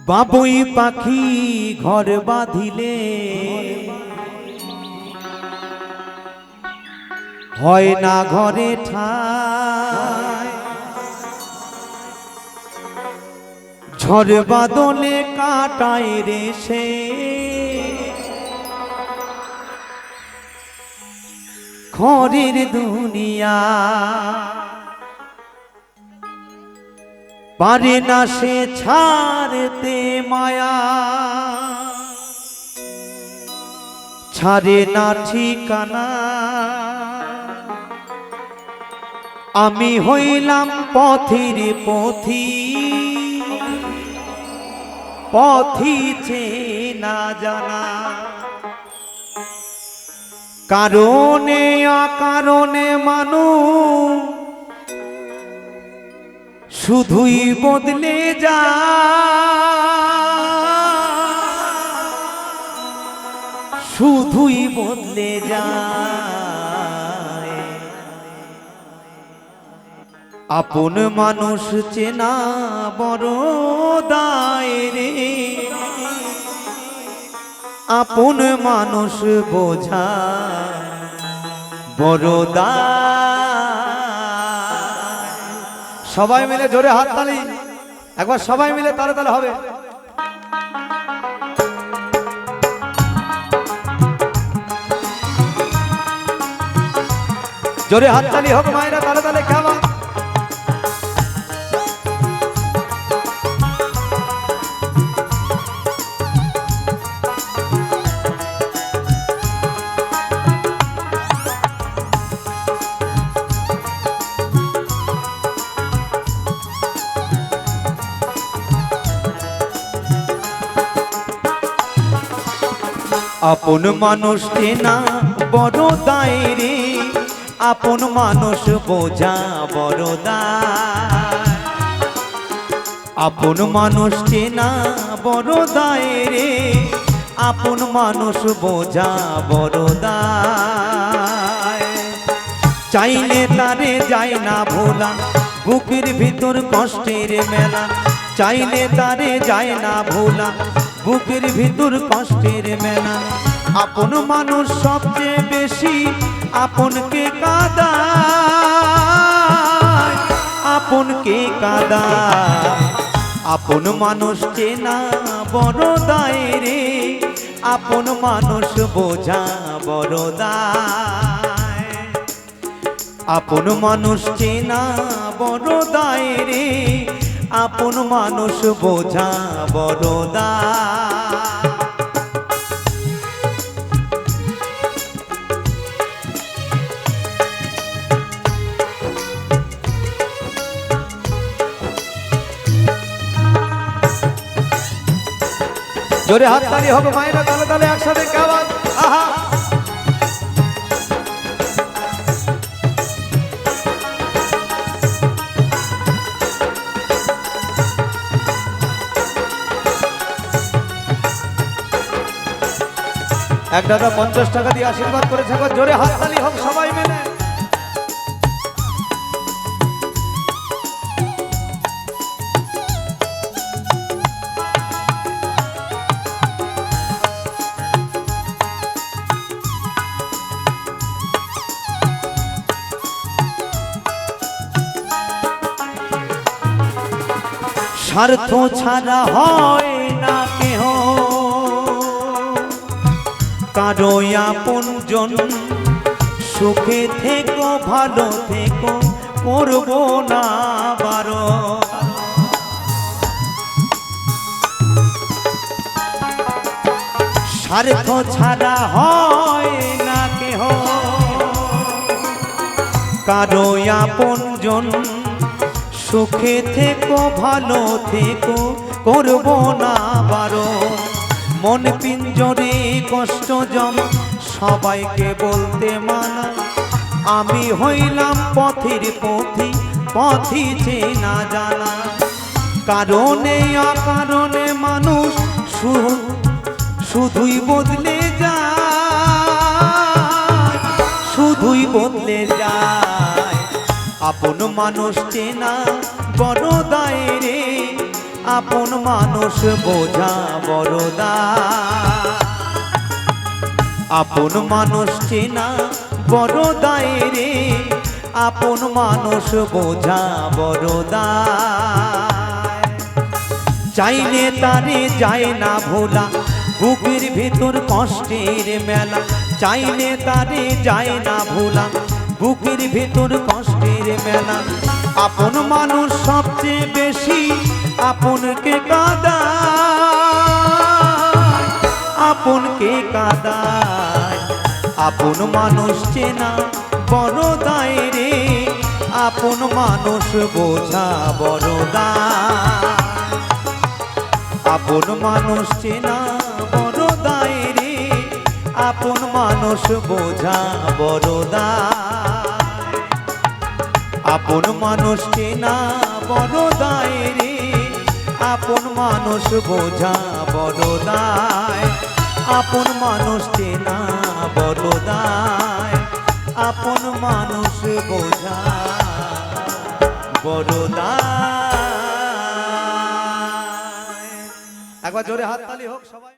বাবুই পাখি ঘর বাঁধিলে হয় না ঘরে ঠাই, ঝড় বাদলে কাটায় রে সে খড়ের দুনিয়া। পারে না সে ছাড়তে মায়া, ছাড়ে না ঠিকানা। আমি হইলাম পথের পথি, পথি চেনা জানা। কারণে অকারণে মানুষ শুধুই বদলে যায়, শুধুই বদলে যায়। আপন মানুষ চেনা বড় দায় রে, আপন মানুষ বোঝা বড় দায়। সবাই মিলে জোরে হাততালি, একবার সবাই মিলে তালে তালে হবে। জোরে হাততালি হোক মায়েরা, তালে তালে কেমন। আপন মানুষ চেনা বড় দায় রে, আপন মানুষ বোঝা বড় দায়। আপন মানুষ চেনা বড় দায় রে, আপন মানুষ বোঝা বড় দায়। চাইলে তারে যায় না ভোলা, বুকের ভিতর কষ্টের মেলা। চাইলে তারে যায় না ভোলা, বুকের ভিতর কষ্টের মেলা। আপন মানুষ সবচেয়ে বেশি আপনকে কাঁদায়, আপনকে কাঁদায়। আপন মানুষ চেনা বড় দায় রে, আপন মানুষ বোঝা বড় দায়। আপন মানুষ চেনা বড় দায় রে, আপন মানুষ বোঝা বড় দায়। জোরে হাততালি হবে মায়েরা, তালে তালে একসাথে কেমন। আহা এক দাদা 50 টাকা দিয়ে আশীর্বাদ করেছে, জোরে হাততালি হোক সবাই মিলে। স্বার্থ ছাড়া হয় না কেহ কারো আপনজন, সুখে থেকো ভালো থেকো করব না বারণ। স্বার্থ ছাড়া হয় না কেহ কারো আপনজন, সুখে থেকো ভালো থেকো করব না বারণ। মন পিঞ্জরে কষ্ট জম সবাইকে বলতে মানা, আমি হইলাম পথের পথি, পথি চেনা জানা। কারণে অকারণে মানুষ শুধুই বদলে যায়, শুধুই বদলে যায়। আপন মানুষ চেনা বড় দায় রে, আপন মানুষ বোঝা বড়দা আপন মানুষ চেনা বড় দায় রে আপন মানুষ বোঝা বড় দায় চাইলে তারে যায় না ভোলা বুকের ভেতর কষ্টের মেলা চাইলে তারে যায় না ভোলা বুকের ভেতর কষ্টের মেলা আপন মানুষ সবচেয়ে বেশি আপনকে কাঁদায় আপনকে কাঁদায় আপন মানুষ চেনা বড় দায় রে আপন মানুষ বোঝা বড় দায় আপন মানুষ চেনা বড় দায় রে আপন মানুষ বোঝা বড় দায় আপন মানুষ চেনা বড় দায় রে আপন মানুষ বোঝা বড় দায় আপন মানুষ চেনা বড় দায় আপন মানুষ বোঝা বড় দায় একবার জোরে হাততালি হোক সবাই।